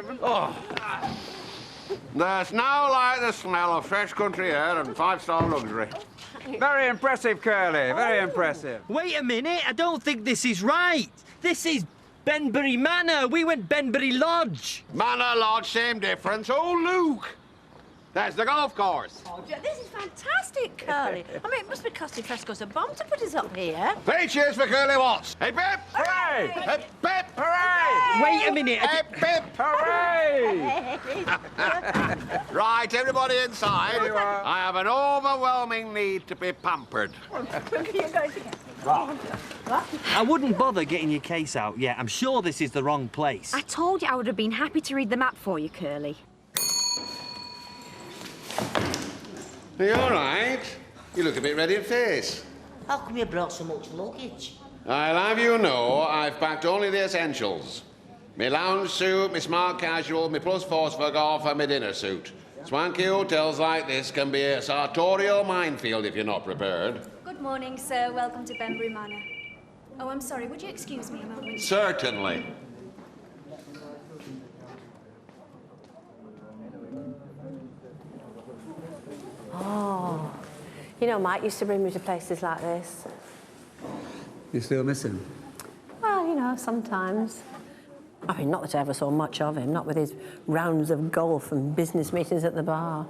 Reverend. Oh. There's no like the smell of fresh country air and five-star luxury. Very impressive, Curly. Very impressive. Wait a minute. I don't think this is right. This is Benbury Manor. We went Benbury Lodge. Manor Lodge, same difference. Oh, Luke! There's the golf course. Oh, this is fantastic, Curly. I mean, it must be costing Fresco's a bomb to put us up here. 3 cheers for Curly Watts. Hey, Pip! Hooray! Hey, Pip! Hooray! Wait a minute. Hey, Pip! Hooray! Right, everybody inside. Here you are. I have an overwhelming need to be pampered. I wouldn't bother getting your case out yet. I'm sure this is the wrong place. I told you I would have been happy to read the map for you, Curly. Are you all right? You look a bit ready in face. How come you brought so much luggage? I'll have you know I've packed only the essentials. My lounge suit, my smart casual, my plus force for golf and my dinner suit. Swanky hotels like this can be a sartorial minefield if you're not prepared. Good morning, sir. Welcome to Benbury Manor. Oh, I'm sorry. Would you excuse me a moment? Certainly. Oh, you know, Mike used to bring me to places like this. You still miss him? Well, you know, sometimes. I mean, not that I ever saw much of him, not with his rounds of golf and business meetings at the bar.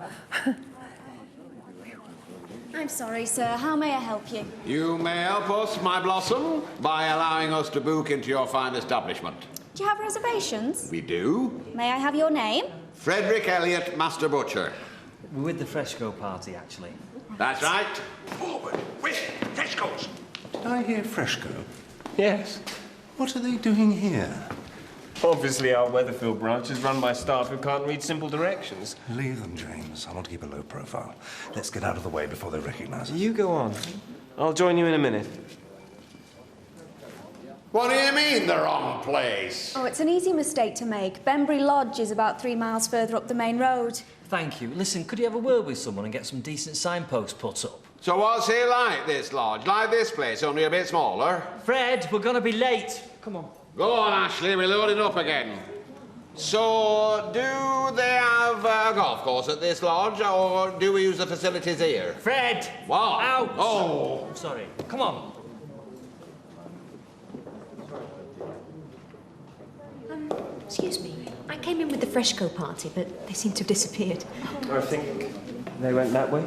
I'm sorry, sir. How may I help you? You may help us, my blossom, by allowing us to book into your fine establishment. Do you have reservations? We do. May I have your name? Frederick Elliott, Master Butcher. We're with the Fresco party, actually. That's right. Forward, with Fresco's. Did I hear Fresco? Yes. What are they doing here? Obviously, our Weatherfield branch is run by staff who can't read simple directions. Leave them, James. I want to keep a low profile. Let's get out of the way before they recognize us. You go on. I'll join you in a minute. What do you mean, the wrong place? Oh, it's an easy mistake to make. Benbury Lodge is about 3 miles further up the main road. Thank you. Listen, could you have a word with someone and get some decent signposts put up? So what's it like, this lodge? Like this place, only a bit smaller? Fred, we're gonna be late. Come on. Go on, Ashley, we're loading up again. So, do they have a golf course at this lodge, or do we use the facilities here? Fred! What? Out! Oh! I'm sorry. Come on. Excuse me. I came in with the Fresco party, but they seem to have disappeared. I think they went that way.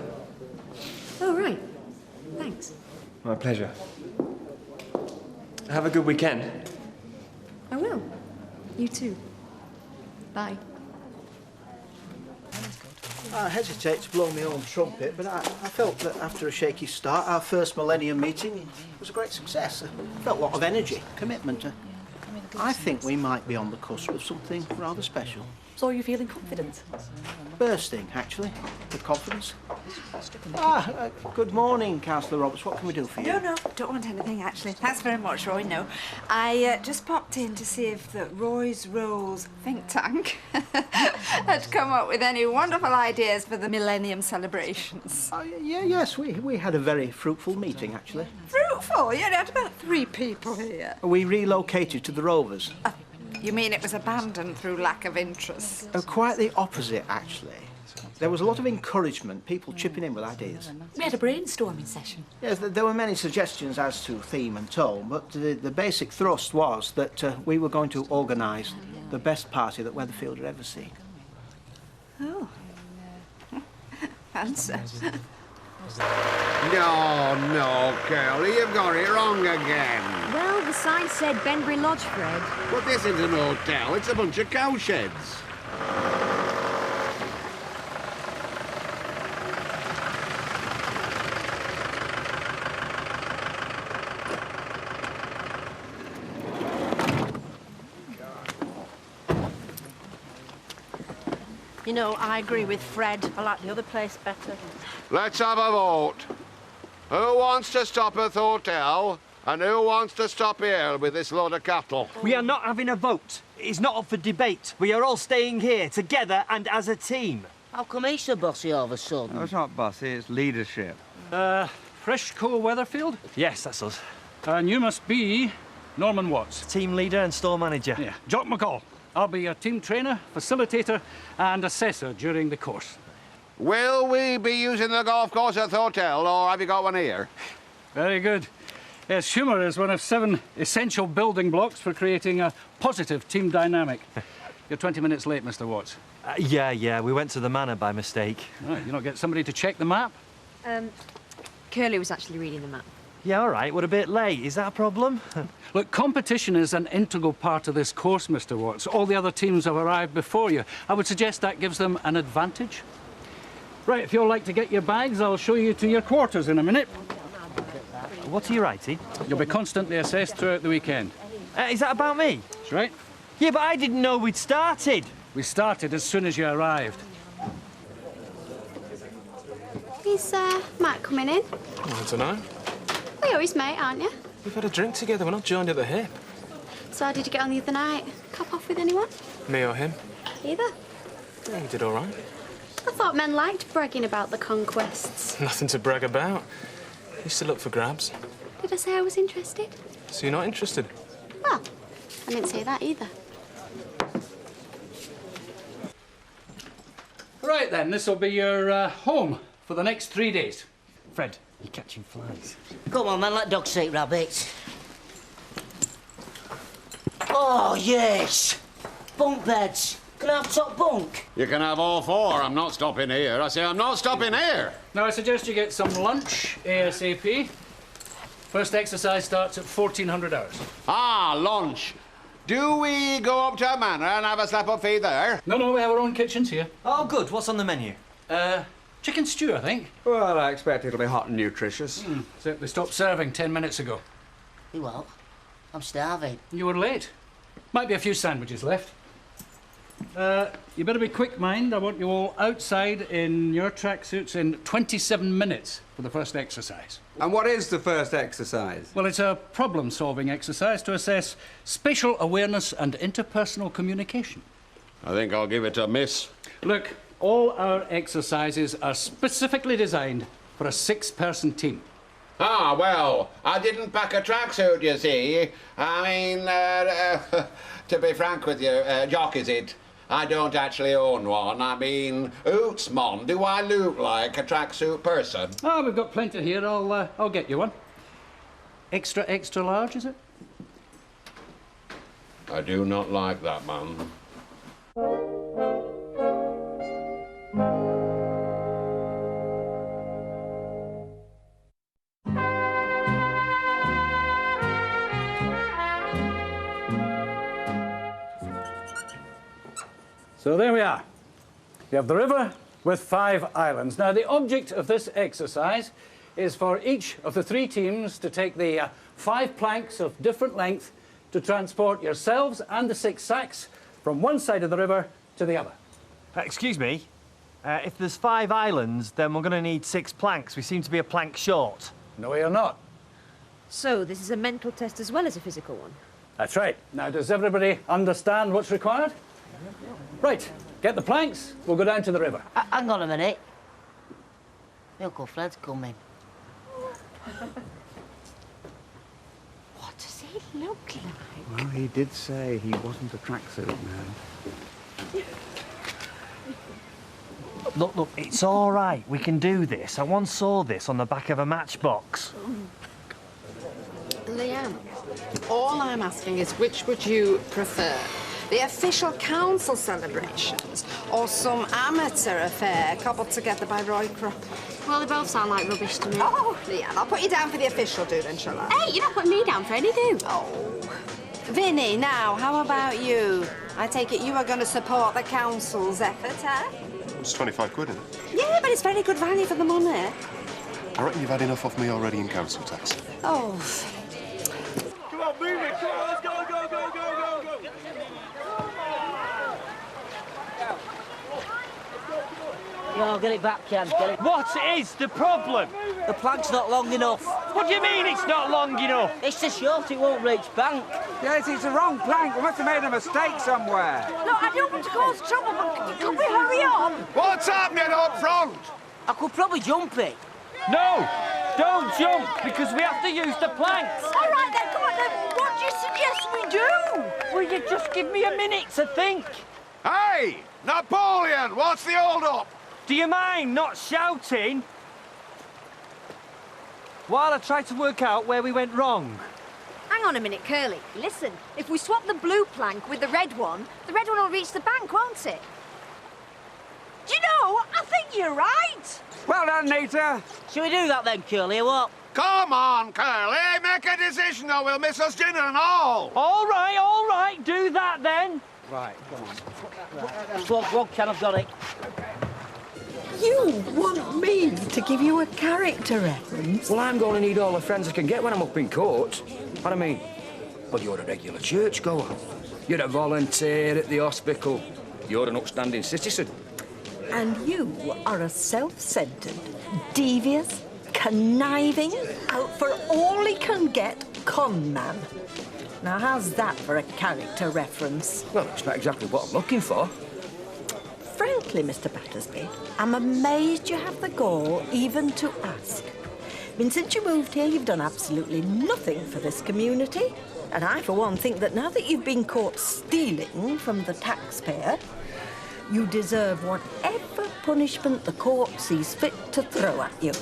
Oh, right. Thanks. My pleasure. Have a good weekend. I will. You too. Bye. I hesitate to blow my own trumpet, but I felt that after a shaky start, our first Millennium meeting was a great success. I felt a lot of energy, commitment. I think we might be on the cusp of something rather special. So you're feeling confident? Bursting, actually, with confidence. Good morning, Councillor Roberts. What can we do for you? No, don't want anything, actually. Thanks very much, Roy, no. I just popped in to see if the Roy's Rolls think tank had come up with any wonderful ideas for the Millennium celebrations. Yes, we had a very fruitful meeting, actually. Fruitful? You had about 3 people here. We relocated to the Rovers. You mean it was abandoned through lack of interest? Quite the opposite, actually. There was a lot of encouragement, people chipping in with ideas. We had a brainstorming session. Yes, there were many suggestions as to theme and tone, but the basic thrust was that we were going to organise the best party that Weatherfield had ever seen. Oh. Answer. No, Curly, you've got it wrong again. Well, the sign said Benbury Lodge, Fred. But this isn't an hotel, it's a bunch of cowsheds. You know, I agree with Fred. I like the other place better. Let's have a vote. Who wants to stop at the hotel, and who wants to stop here with this load of cattle? We are not having a vote. It's not up for debate. We are all staying here together and as a team. How come he's so bossy all of a sudden? No, it's not bossy, it's leadership. Fresco Weatherfield? Yes, that's us. And you must be Norman Watts. Team leader and store manager. Yeah, Jock McCall. I'll be your team trainer, facilitator and assessor during the course. Will we be using the golf course at the hotel, or have you got one here? Very good. Yes, humour is one of 7 essential building blocks for creating a positive team dynamic. You're 20 minutes late, Mr. Watts. Yeah, we went to the manor by mistake. Right, you not get somebody to check the map? Curly was actually reading the map. Yeah, all right, we're a bit late. Is that a problem? Look, competition is an integral part of this course, Mr. Watts. All the other teams have arrived before you. I would suggest that gives them an advantage. Right, if you'll like to get your bags, I'll show you to your quarters in a minute. What are you writing? You'll be constantly assessed throughout the weekend. Is that about me? That's right. Yeah, but I didn't know we'd started. We started as soon as you arrived. Is Matt coming in? I don't know. Well, you're his mate, aren't you? We've had a drink together. We're not joined at the hip. So how did you get on the other night? Cop off with anyone? Me or him? Either. Yeah, he did all right. I thought men liked bragging about the conquests. Nothing to brag about. Used to look for grabs. Did I say I was interested? So you're not interested? Well, I didn't say that either. Right then, this will be your home for the next 3 days. Fred, you're catching flies. Come on, man, let dogs eat rabbits. Oh, yes! Bunk beds. Can I have top bunk? You can have all 4. I'm not stopping here. I say I'm not stopping here. Now, I suggest you get some lunch ASAP. First exercise starts at 1400 hours. Ah, lunch. Do we go up to a manor and have a slap-up feed there? No, we have our own kitchens here. Oh, good. What's on the menu? Chicken stew, I think. Well, I expect it'll be hot and nutritious. Except they stopped serving 10 minutes ago. You what? I'm starving. You were late. Might be a few sandwiches left. You better be quick, mind. I want you all outside in your tracksuits in 27 minutes for the first exercise. And what is the first exercise? Well, it's a problem-solving exercise to assess spatial awareness and interpersonal communication. I think I'll give it a miss. Look, all our exercises are specifically designed for a 6-person team. Ah, well, I didn't pack a tracksuit, you see. I mean, to be frank with you, Jock is it? I don't actually own one. I mean, oots, Mom, do I look like a tracksuit person? Oh, we've got plenty here. I'll get you one. Extra large, is it? I do not like that, man. So there we are. You have the river with 5 islands. Now, the object of this exercise is for each of the 3 teams to take the 5 planks of different length to transport yourselves and the 6 sacks from one side of the river to the other. Excuse me. If there's 5 islands, then we're going to need 6 planks. We seem to be a plank short. No, you're not. So this is a mental test as well as a physical one? That's right. Now, does everybody understand what's required? Right, get the planks. We'll go down to the river. Hang on a minute. My Uncle Fred's coming. What does he look like? Well, he did say he wasn't a tracksuit man. Look, it's all right. We can do this. I once saw this on the back of a matchbox. Liam, all I'm asking is which would you prefer? The official council celebrations or some amateur affair cobbled together by Roy Krupp? Well, they both sound like rubbish to me. Oh, Leanne, I'll put you down for the official do then, shall I? Hey, you're not putting me down for any do. Oh. Vinny, now, how about you? I take it you are going to support the council's effort, eh? It's 25 quid, isn't it? Yeah, but it's very good value for the money. I reckon you've had enough off me already in council tax. Oh. Come on, move it! Come on, let's go, go, go, go, go, go! Yo, get it back, Ken. Get it. What is the problem? The plank's not long enough. What do you mean it's not long enough? It's too short, it won't reach bank. Yes, it's the wrong plank. We must have made a mistake somewhere. Look, I don't want to cause trouble, but can we hurry on? What's happening up front? I could probably jump it. No! Don't jump, because we have to use the planks. All right, then, come on, then. 1, do you suggest we do? Will you just give me a minute to think? Hey! Napoleon, what's the hold-up? Do you mind not shouting? While I try to work out where we went wrong. Hang on a minute, Curly. Listen, if we swap the blue plank with the red one will reach the bank, won't it? Do you know, I think you're right. Well done, Nita. Shall we do that then, Curly, or what? Come on, Curly, make a decision or we'll miss us dinner and all. All right, do that then. Right, come on. One can, I've got it. You want me to give you a character reference? Well, I'm going to need all the friends I can get when I'm up in court. What I mean? Well, you're a regular churchgoer. You're a volunteer at the hospital. You're an upstanding citizen. And you are a self-centred, devious, conniving, out for all he can get con man. Now, how's that for a character reference? Well, it's not exactly what I'm looking for. Frankly, Mr. Battersby, I'm amazed you have the gall even to ask. I mean, since you moved here, you've done absolutely nothing for this community. And I, for one, think that now that you've been caught stealing from the taxpayer, you deserve whatever punishment the court sees fit to throw at you.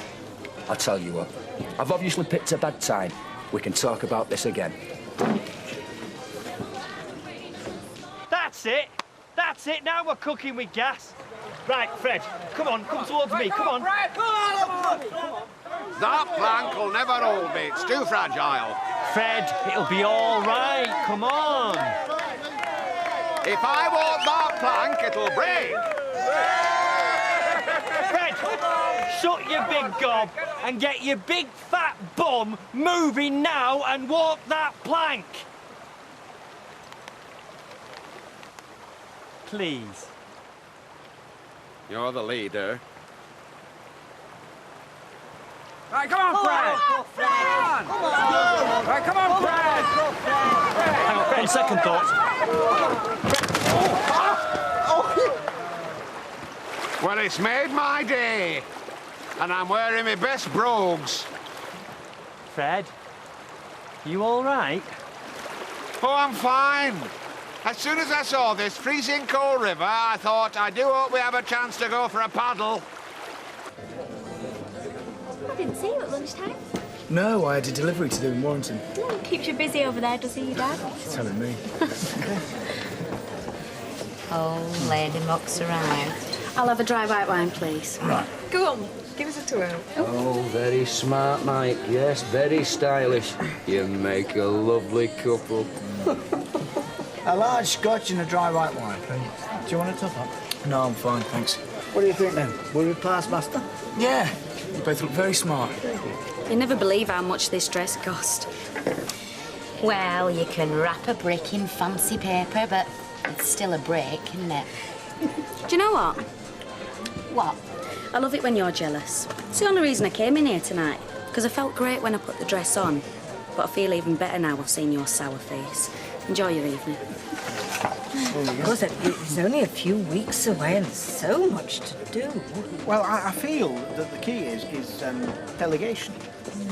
I'll tell you what, I've obviously picked a bad time. We can talk about this again. That's it. That's it. Now we're cooking with gas. Right, Fred, come on, come towards me. Come on. Fred. Come on. That plank will never hold me. It's too fragile. Fred, it'll be all right. Come on. If I walk that plank, it'll break. Fred, shut your big gob and get your big fat bum moving now and walk that plank. Please. You're the leader. Right, come on, Fred. Come on. Right, come on, Fred. Hang on, second thought. Well, it's made my day, and I'm wearing my best brogues. Fred, you all right? Oh, I'm fine. As soon as I saw this freezing cold river, I thought, I do hope we have a chance to go for a paddle. I didn't see you at lunchtime. No, I had a delivery to do in Warrington. Keeps you busy over there, does he, Dad? You're telling me. Oh, Lady Muck's arrived. I'll have a dry white wine, please. Right. Go on, give us a tour. Oh, very smart, Mike. Yes, very stylish. You make a lovely couple. A large scotch and a dry white wine, please. Do you want a top up? No, I'm fine, thanks. What do you think then? Will we pass muster? Yeah, you both look very smart. You'll never believe how much this dress cost. Well, you can wrap a brick in fancy paper, but it's still a brick, isn't it? Do you know what? What? I love it when you're jealous. It's the only reason I came in here tonight. Because I felt great when I put the dress on. But I feel even better now I've seen your sour face. Enjoy your evening. Because it's only a few weeks away and so much to do. Well, I feel that the key is delegation.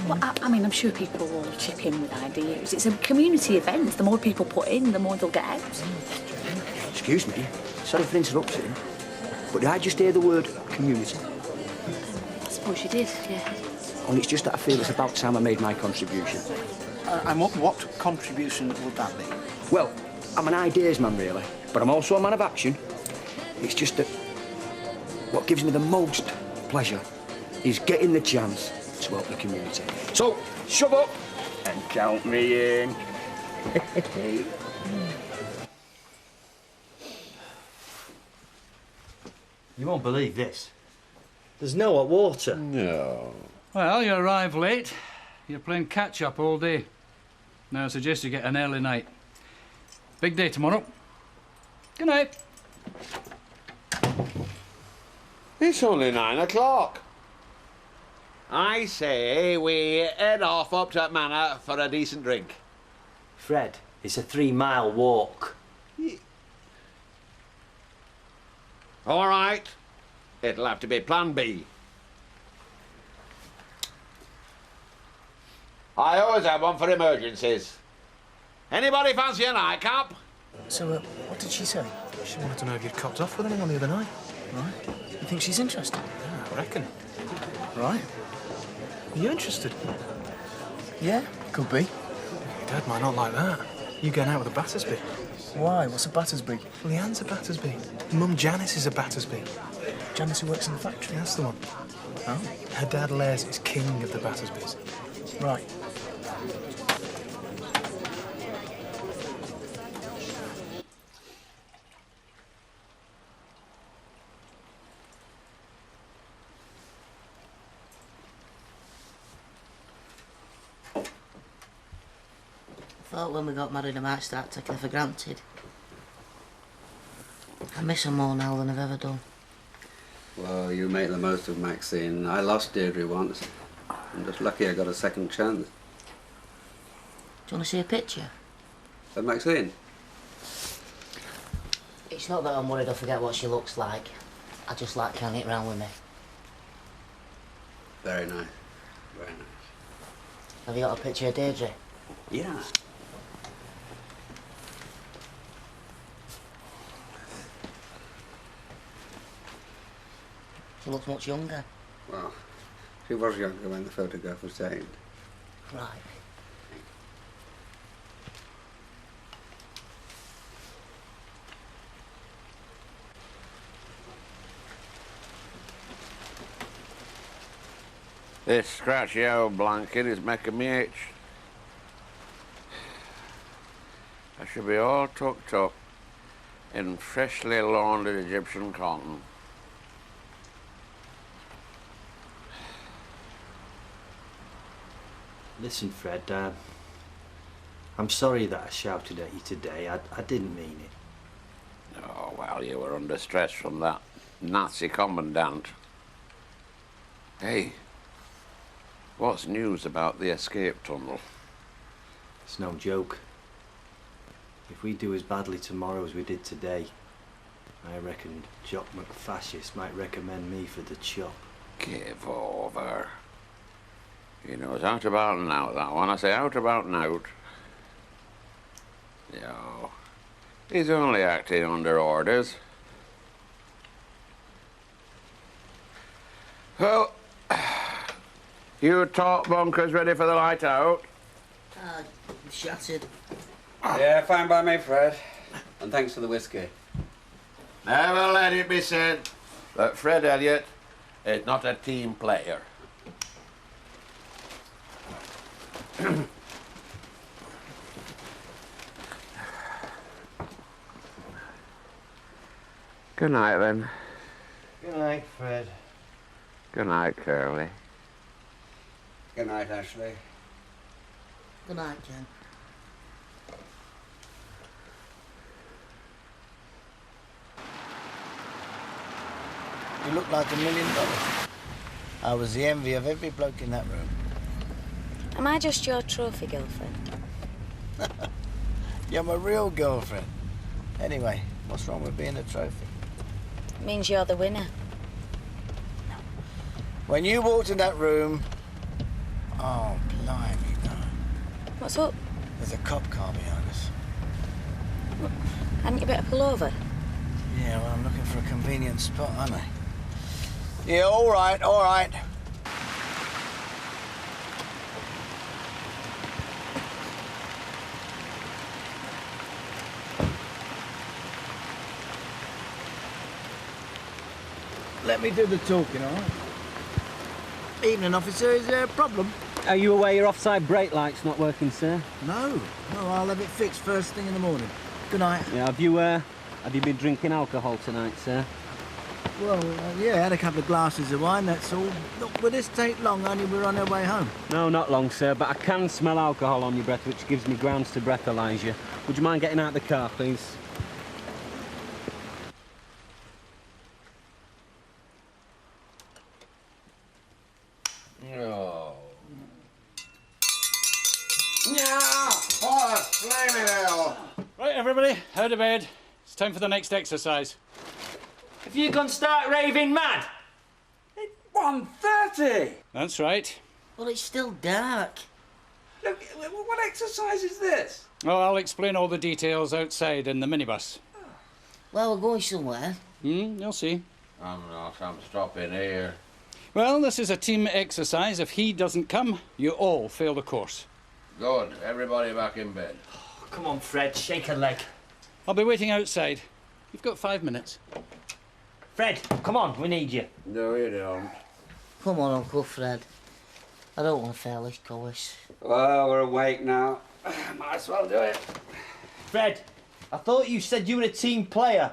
Well, I mean, I'm sure people will chip in with ideas. It's a community event. The more people put in, the more they'll get out. Excuse me, sorry for interrupting, but did I just hear the word community? I suppose you did, yeah. And it's just that I feel it's about time I made my contribution. And what contribution would that be? Well, I'm an ideas man, really, but I'm also a man of action. It's just that what gives me the most pleasure is getting the chance to help the community. So, shove up and count me in. You won't believe this. There's no hot water. No. Well, you arrived late. You're playing catch-up all day. Now I suggest you get an early night. Big day tomorrow. Good night. It's only 9 o'clock. I say we head off up to Manor for a decent drink. Fred, it's a 3-mile walk. All right. It'll have to be Plan B. I always have one for emergencies. Anybody fancy a nightcap? So, what did she say? She wanted to know if you'd copped off with anyone the other night. Right. You think she's interested? Yeah, I reckon. Right. Are you interested? Yeah, could be. Your dad might not like that. You going out with a Battersby. Why? What's a Battersby? Well, Leanne's a Battersby. Mum Janice is a Battersby. Janice who works in the factory? That's the one. Oh? Her dad, Les, is king of the Battersbys. Right. I thought when we got married I might start taking her for granted. I miss her more now than I've ever done. Well, you make the most of Maxine. I lost Deirdre once. I'm just lucky I got a second chance. Do you want to see a picture? Of Maxine? It's not that I'm worried I'll forget what she looks like. I just like carrying it around with me. Very nice. Very nice. Have you got a picture of Deirdre? Yeah. She looks much younger. Well, she was younger when the photograph was taken. Right. This scratchy old blanket is making me itch. I should be all tucked up in freshly laundered Egyptian cotton. Listen, Fred, I'm sorry that I shouted at you today. I didn't mean it. Oh, well, you were under stress from that Nazi commandant. Hey, what's news about the escape tunnel? It's no joke. If we do as badly tomorrow as we did today, I reckon Jock McFascist might recommend me for the chop. Give over. You know, it's out about and out, that one. I say out about and out. No, he's only acting under orders. Well, you top bunkers ready for the light out? Shattered. Yeah, fine by me, Fred. And thanks for the whiskey. Never let it be said that Fred Elliott is not a team player. Good night, then. Good night, Fred. Good night, Curly. Good night, Ashley. Good night, Jen. You look like $1 million. I was the envy of every bloke in that room. Am I just your trophy girlfriend? You're my real girlfriend. Anyway, what's wrong with being a trophy? It means you're the winner. When you walked in that room... Oh, blimey, no. What's up? There's a cop car behind us. Hadn't you better pull over? Yeah, well, I'm looking for a convenient spot, aren't I? Yeah, all right, all right. Let me do the talking, all right? Evening, officer. Is there a problem? Are you aware your offside brake light's not working, sir? No. No, I'll have it fixed first thing in the morning. Good night. Yeah, have you been drinking alcohol tonight, sir? Well, yeah, I had a couple of glasses of wine, that's all. Look, will this take long? Only we're on our way home. No, not long, sir, but I can smell alcohol on your breath, which gives me grounds to breathalyse you. Would you mind getting out of the car, please? No. Yeah! What a flaming hell! Right, everybody, out of bed. It's time for the next exercise. Have you gone start raving mad? 1:30! That's right. Well, it's still dark. Look, what exercise is this? Oh, I'll explain all the details outside in the minibus. Well, we're going somewhere. You'll see. I'm not. I'm stopping here. Well, this is a team exercise. If he doesn't come, you all fail the course. Good. Everybody back in bed. Oh, come on, Fred, shake a leg. I'll be waiting outside. You've got 5 minutes. Fred, come on, we need you. No, you don't. Come on, Uncle Fred. I don't want to fail this course. Well, we're awake now. Might as well do it. Fred, I thought you said you were a team player.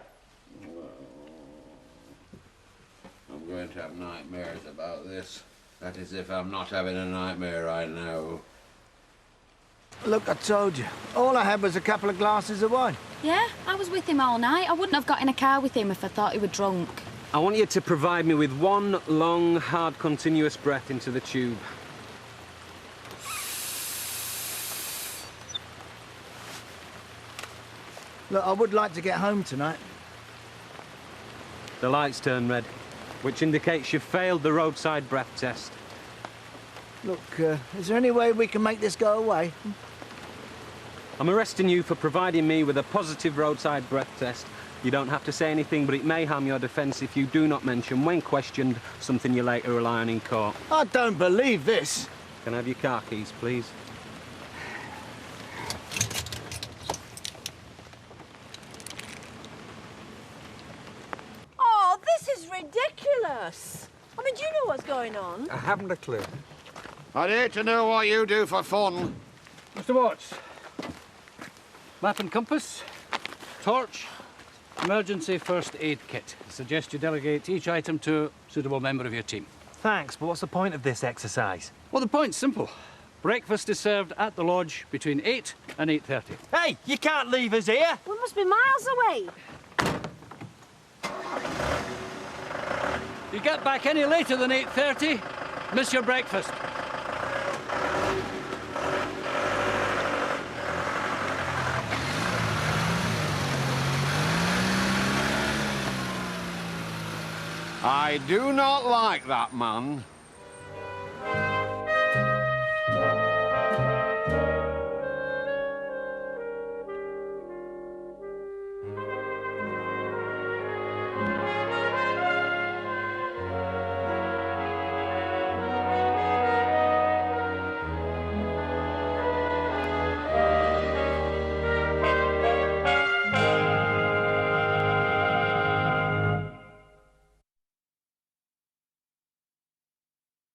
I'm going to have nightmares about this. That is if I'm not having a nightmare right now. Look, I told you. All I had was a couple of glasses of wine. Yeah, I was with him all night. I wouldn't have got in a car with him if I thought he were drunk. I want you to provide me with one long, hard, continuous breath into the tube. Look, I would like to get home tonight. The lights turn red, which indicates you've failed the roadside breath test. Look, is there any way we can make this go away? I'm arresting you for providing me with a positive roadside breath test. You don't have to say anything, but it may harm your defence if you do not mention, when questioned, something you later rely on in court. I don't believe this. Can I have your car keys, please? Oh, this is ridiculous. I mean, do you know what's going on? I haven't a clue. I'd hate to know what you do for fun. Mr. Watts. Map and compass, torch, emergency first aid kit. I suggest you delegate each item to a suitable member of your team. Thanks, but what's the point of this exercise? Well, the point's simple. Breakfast is served at the lodge between 8 and 8:30. Hey, you can't leave us here. We must be miles away. You get back any later than 8:30, miss your breakfast. I do not like that man.